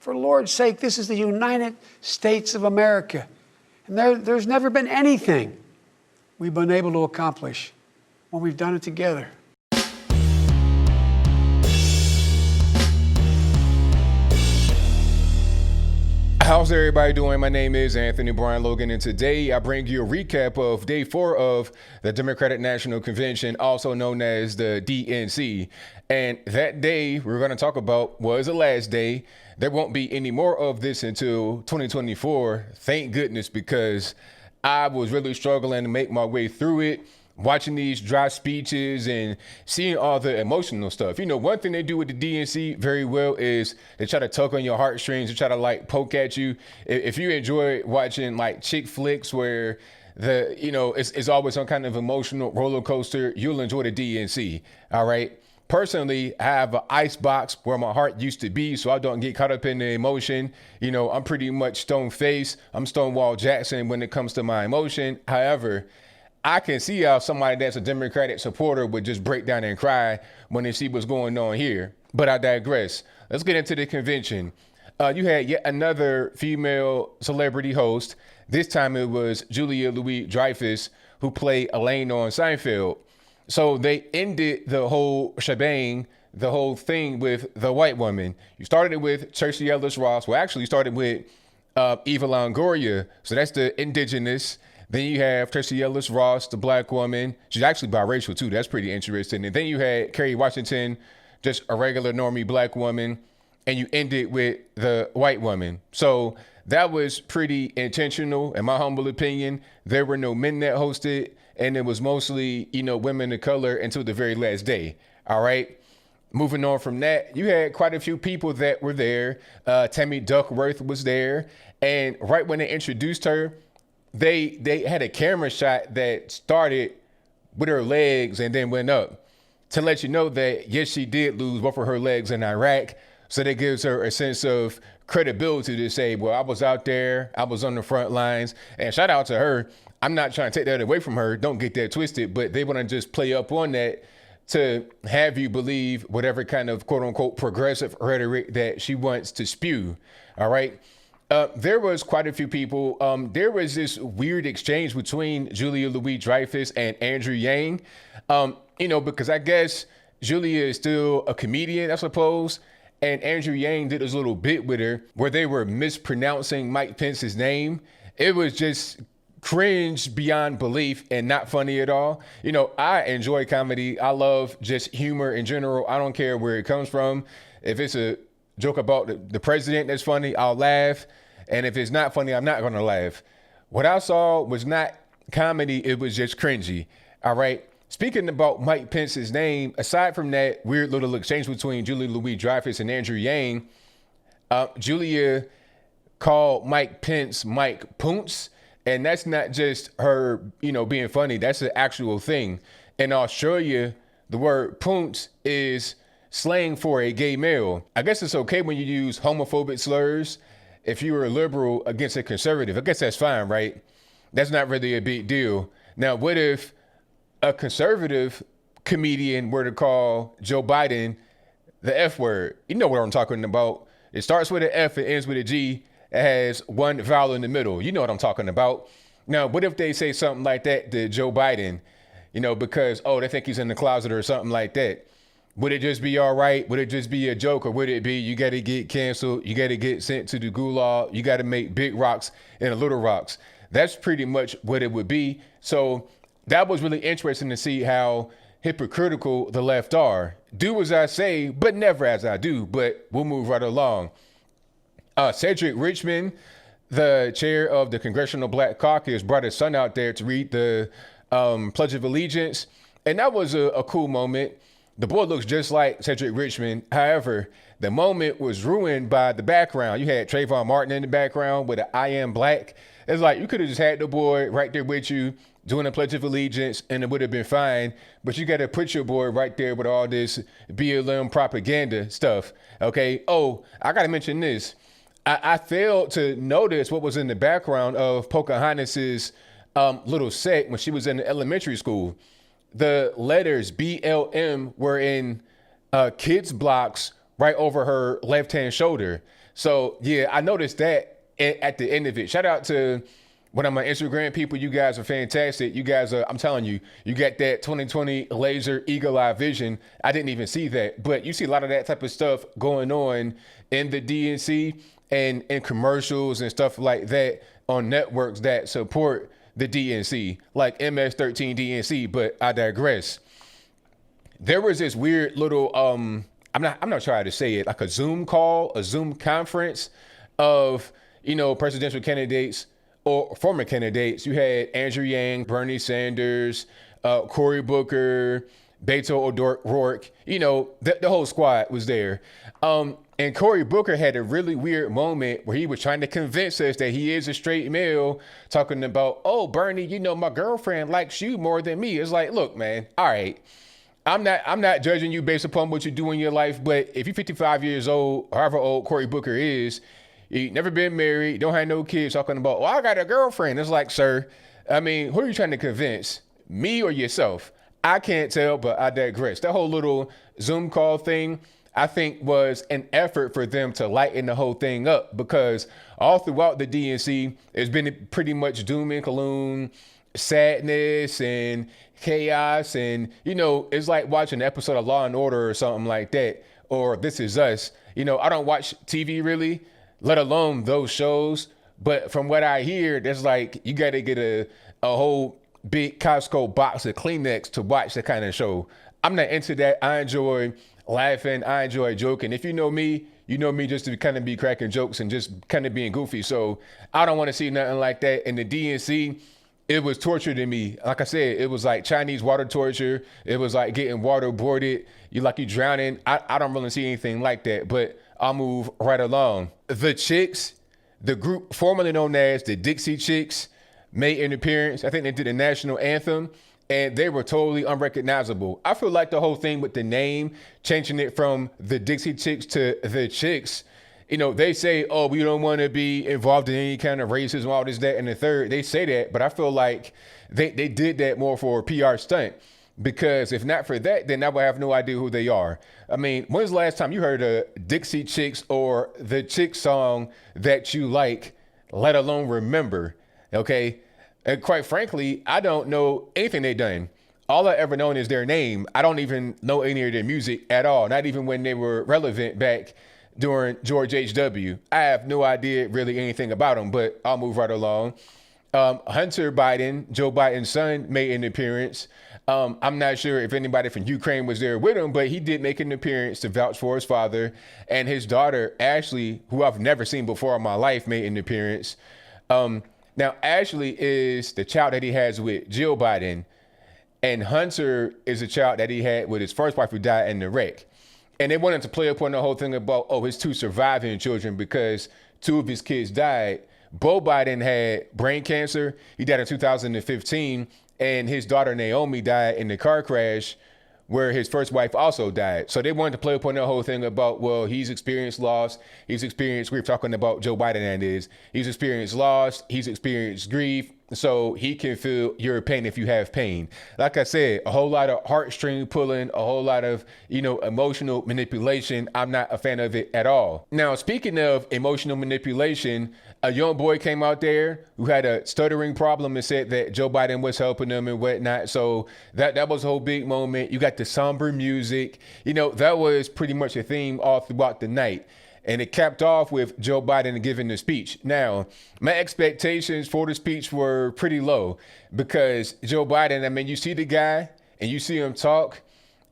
For the Lord's sake, this is the United States of America. And there's never been anything we've been able to accomplish when we've done it together. How's everybody doing? My name is Anthony Brian Logan, and today I bring you a recap of day 4 of the Democratic National Convention, also known as the DNC. And that day we're going to talk about was the last day. There won't be any more of this until 2024. Thank goodness, because I was really struggling to make my way through it, watching these dry speeches and seeing all the emotional stuff. You know, one thing they do with the DNC very well is they try to tug on your heartstrings, they try to like poke at you. If you enjoy watching like chick flicks where it's always some kind of emotional roller coaster, you'll enjoy the DNC. All right. Personally, I have an ice box where my heart used to be, so I don't get caught up in the emotion. You know, I'm pretty much stone faced. I'm Stonewall Jackson when it comes to my emotion. However, I can see how somebody that's a Democratic supporter would just break down and cry when they see what's going on here. But I digress. Let's get into the convention. You had yet another female celebrity host. This time it was Julia Louis-Dreyfus, who played Elaine on Seinfeld. So they ended the whole shebang, the whole thing with the white woman. You started it with Tracee Ellis Ross. Well, actually, you started with Eva Longoria. So that's the indigenous. Then you have Tracee Ellis Ross, the black woman. She's actually biracial, too. That's pretty interesting. And then you had Kerry Washington, just a regular normie black woman. And you ended with the white woman. So that was pretty intentional, in my humble opinion. There were no men that hosted, and it was mostly, women of color until the very last day. All right. Moving on from that, you had quite a few people that were there. Tammy Duckworth was there. And right when they introduced her, they had a camera shot that started with her legs and then went up to let you know that, yes, she did lose both of her legs in Iraq. So that gives her a sense of credibility to say, well, I was out there, I was on the front lines, and shout out to her. I'm not trying to take that away from her. Don't get that twisted, but they want to just play up on that to have you believe whatever kind of quote unquote progressive rhetoric that she wants to spew. All right. There was quite a few people. There was this weird exchange between Julia Louis-Dreyfus and Andrew Yang, because I guess Julia is still a comedian, I suppose. And Andrew Yang did this little bit with her where they were mispronouncing Mike Pence's name. It was just cringe beyond belief and not funny at all. I enjoy comedy. I love just humor in general. I don't care where it comes from. If it's a joke about the president that's funny, I'll laugh. And if it's not funny, I'm not going to laugh. What I saw was not comedy. It was just cringy. All right. Speaking about Mike Pence's name, aside from that weird little exchange between Julia Louis-Dreyfus and Andrew Yang, Julia called Mike Pence Mike Poonce. And that's not just her, being funny. That's an actual thing. In Australia, the word Poonce is slang for a gay male. I guess it's okay when you use homophobic slurs. If you were a liberal against a conservative, I guess that's fine, right? That's not really a big deal. Now, what if a conservative comedian were to call Joe Biden the F word? You know what I'm talking about. It starts with an F and ends with a G. It has one vowel in the middle. You know what I'm talking about. Now, what if they say something like that to Joe Biden, because, they think he's in the closet or something like that? Would it just be all right? Would it just be a joke? Or would it be, you got to get canceled, you got to get sent to the gulag, you got to make big rocks into little rocks? That's pretty much what it would be. So that was really interesting to see how hypocritical the left are. Do as I say, but never as I do. But we'll move right along. Cedric Richmond, the chair of the Congressional Black Caucus, brought his son out there to read the Pledge of Allegiance. And that was a cool moment. The boy looks just like Cedric Richmond. However, the moment was ruined by the background. You had Trayvon Martin in the background with an I am black. It's like you could have just had the boy right there with you doing the Pledge of Allegiance and it would have been fine. But you got to put your boy right there with all this BLM propaganda stuff. Okay. Oh, I got to mention this. I failed to notice what was in the background of Pocahontas's little set when she was in elementary school. The letters BLM were in kids blocks right over her left-hand shoulder. So yeah, I noticed that at the end of it. Shout out to one of my Instagram people. You guys are fantastic. You guys are, I'm telling you, you got that 2020 laser eagle eye vision. I didn't even see that, but you see a lot of that type of stuff going on in the DNC and in commercials and stuff like that on networks that support the DNC, like MS-13 DNC. But I digress. There was this weird little I'm not trying to say it, like a Zoom call, a Zoom conference of, presidential candidates or former candidates. You had Andrew Yang, Bernie Sanders, Cory Booker, Beto O'Rourke, the whole squad was there. And Cory Booker had a really weird moment where he was trying to convince us that he is a straight male, talking about, oh, Bernie, my girlfriend likes you more than me. It's like, look, man, all right. I'm not judging you based upon what you do in your life, but if you're 55 years old, however old Cory Booker is, you never been married, don't have no kids, talking about, well, I got a girlfriend. It's like, sir, who are you trying to convince? Me or yourself? I can't tell, but I digress. That whole little Zoom call thing, I think, was an effort for them to lighten the whole thing up, because all throughout the DNC, it's been pretty much doom and gloom, sadness and chaos. And, it's like watching an episode of Law and Order or something like that, or This Is Us. I don't watch TV really, let alone those shows. But from what I hear, there's like, you got to get a whole big Costco box of Kleenex to watch that kind of show. I'm not into that. I enjoy laughing. I enjoy joking. If you know me just to kind of be cracking jokes and just kind of being goofy. So I don't want to see nothing like that. In the DNC, it was torture to me. Like I said, it was like Chinese water torture. It was like getting waterboarded. You drowning. I don't really see anything like that, but I'll move right along. The Chicks, the group formerly known as the Dixie Chicks, made an appearance. I think they did a national anthem, and they were totally unrecognizable. I feel like the whole thing with the name, changing it from the Dixie Chicks to the Chicks, they say, oh, we don't want to be involved in any kind of racism, all this, that, and the third. They say that, but I feel like they did that more for a PR stunt, because if not for that, then I would have no idea who they are. When's the last time you heard a Dixie Chicks or the Chick song that you like, let alone remember? Okay. And quite frankly, I don't know anything they've done. All I ever known is their name. I don't even know any of their music at all. Not even when they were relevant back during George H.W. I have no idea really anything about them, but I'll move right along. Hunter Biden, Joe Biden's son, made an appearance. I'm not sure if anybody from Ukraine was there with him, but he did make an appearance to vouch for his father. And his daughter, Ashley, who I've never seen before in my life, made an appearance. Now, Ashley is the child that he has with Jill Biden, and Hunter is a child that he had with his first wife who died in the wreck. And they wanted to play upon the whole thing about, his two surviving children, because two of his kids died. Beau Biden had brain cancer. He died in 2015, and his daughter Naomi died in the car crash where his first wife also died. So they wanted to play upon the whole thing about, he's experienced loss. He's experienced grief, talking about Joe Biden, that is. He's experienced loss. He's experienced grief. So he can feel your pain if you have pain. Like I said, a whole lot of heartstring pulling, a whole lot of, emotional manipulation. I'm not a fan of it at all. Now, speaking of emotional manipulation, a young boy came out there who had a stuttering problem and said that Joe Biden was helping him and whatnot. So that was a whole big moment. You got the somber music. That was pretty much a theme all throughout the night. And it capped off with Joe Biden giving the speech. Now, my expectations for the speech were pretty low, because Joe Biden, you see the guy and you see him talk.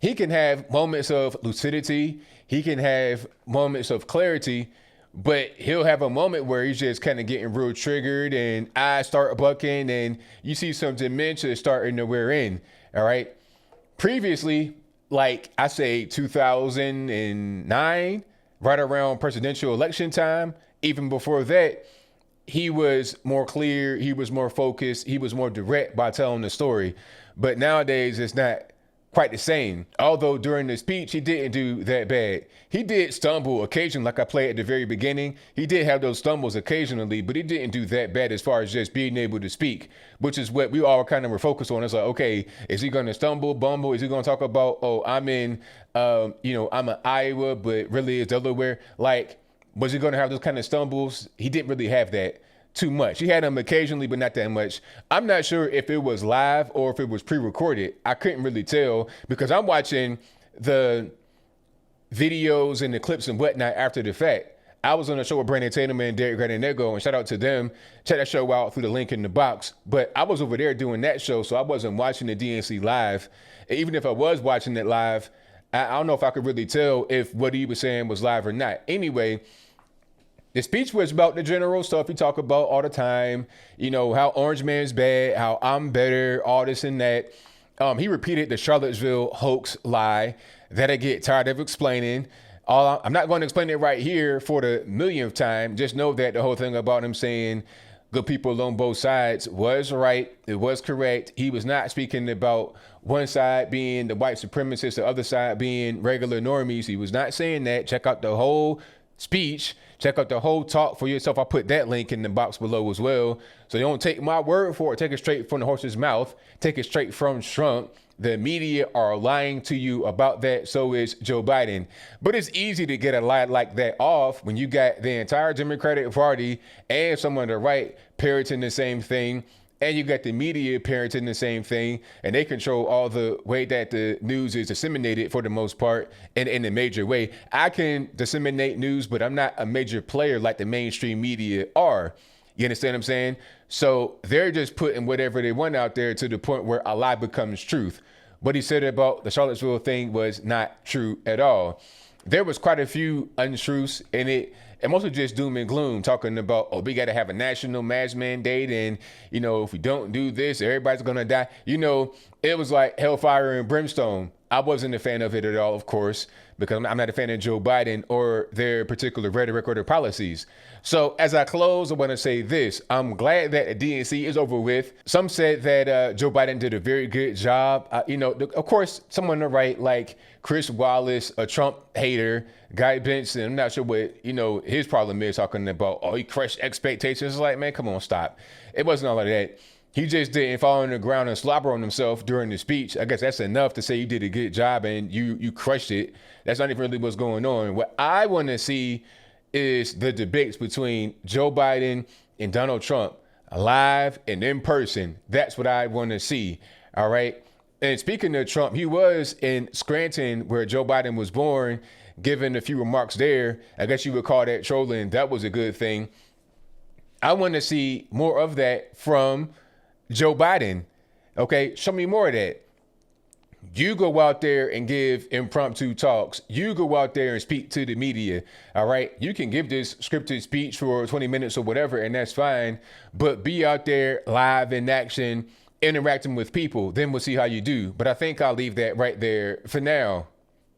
He can have moments of lucidity. He can have moments of clarity, but he'll have a moment where he's just kind of getting real triggered and eyes start bucking, and you see some dementia starting to wear in. All right. Previously, like I say, 2009, right around presidential election time, even before that, he was more clear, he was more focused, he was more direct by telling the story. But nowadays, it's not quite the same. Although during the speech, he didn't do that bad. He did stumble occasionally, like I played at the very beginning. He did have those stumbles occasionally, but he didn't do that bad as far as just being able to speak, which is what we all kind of were focused on. It's like, okay, is he going to stumble, bumble? Is he going to talk about, I'm in, I'm in Iowa, but really it's Delaware? Like, Was he going to have those kind of stumbles? He didn't really have that too much. He had them occasionally, but not that much. I'm not sure if it was live or if it was pre-recorded. I couldn't really tell because I'm watching the videos and the clips and whatnot after the fact. I was on a show with Brandon Tatum and Derek Grananego, and shout out to them. Check that show out through the link in the box. But I was over there doing that show, so I wasn't watching the DNC live. And even if I was watching it live, I don't know if I could really tell if what he was saying was live or not. Anyway, the speech was about the general stuff we talk about all the time. You know, how Orange Man's bad, how I'm better, all this and that. He repeated the Charlottesville hoax lie that I get tired of explaining. I'm not going to explain it right here for the millionth time. Just know that the whole thing about him saying good people on both sides was right. It was correct. He was not speaking about one side being the white supremacists, the other side being regular normies. He was not saying that. Check out the whole speech. Check out the whole talk for yourself. I'll put that link in the box below as well. So you don't take my word for it. Take it straight from the horse's mouth. Take it straight from Trump. The media are lying to you about that. So is Joe Biden. But it's easy to get a lie like that off when you got the entire Democratic Party and some on the right parroting the same thing. And you got the media parroting the same thing. And they control all the way that the news is disseminated for the most part in a major way. I can disseminate news, but I'm not a major player like the mainstream media are. You understand what I'm saying? So they're just putting whatever they want out there to the point where a lie becomes truth. What he said about the Charlottesville thing was not true at all. There was quite a few untruths in it, and mostly just doom and gloom, talking about, oh, we got to have a national mask mandate, and, you know, if we don't do this, everybody's going to die. You know, it was like hellfire and brimstone. I wasn't a fan of it at all, of course, because I'm not a fan of Joe Biden or their particular rhetoric or their policies. So as I close, I want to say this. I'm glad that the DNC is over with. Some said that Joe Biden did a very good job. You know, of course, someone on the right, like Chris Wallace, a Trump hater, Guy Benson, I'm not sure what, you know, his problem is, talking about, oh, he crushed expectations. It's like, man, come on, stop. It wasn't all of that. He just didn't fall on the ground and slobber on himself during the speech. I guess that's enough to say you did a good job and you crushed it. That's not even really what's going on. What I want to see is the debates between Joe Biden and Donald Trump, live and in person. That's what I want to see. All right. And speaking of Trump, he was in Scranton, where Joe Biden was born, giving a few remarks there. I guess you would call that trolling. That was a good thing. I want to see more of that from Joe Biden. Okay, show me more of that. You go out there and give impromptu talks. You go out there and speak to the media. All right, you can give this scripted speech for 20 minutes or whatever, and that's fine. But be out there live in action, interacting with people. Then we'll see how you do. But I think I'll leave that right there for now.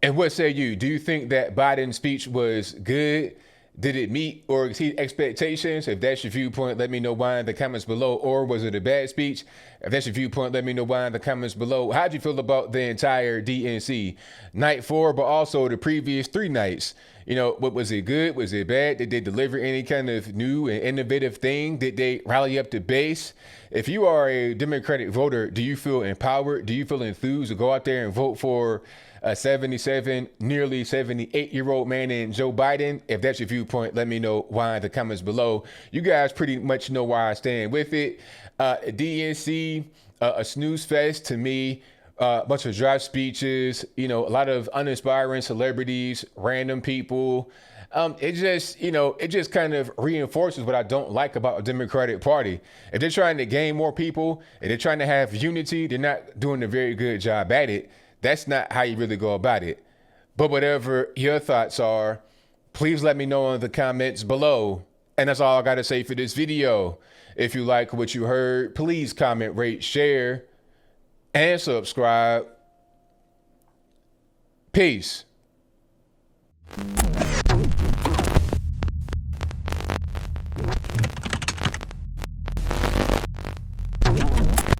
And what say you? Do you think that Biden's speech was good? Did it meet or exceed expectations? If that's your viewpoint, let me know why in the comments below. Or was it a bad speech? If that's your viewpoint, let me know why in the comments below. How'd you feel about the entire DNC? Night 4, but also the previous 3 nights. You know, what was it good? Was it bad? Did they deliver any kind of new and innovative thing? Did they rally up the base? If you are a Democratic voter, do you feel empowered? Do you feel enthused to go out there and vote for a 77, nearly 78-year-old man named Joe Biden? If that's your viewpoint, let me know why in the comments below. You guys pretty much know where I stand with it. DNC, a snooze fest to me. A bunch of dry speeches, you know, a lot of uninspiring celebrities, random people. It just kind of reinforces what I don't like about a Democratic Party. If they're trying to gain more people, if they're trying to have unity, they're not doing a very good job at it. That's not how you really go about it. But whatever your thoughts are, please let me know in the comments below. And that's all I got to say for this video. If you like what you heard, please comment, rate, share, and subscribe. Peace.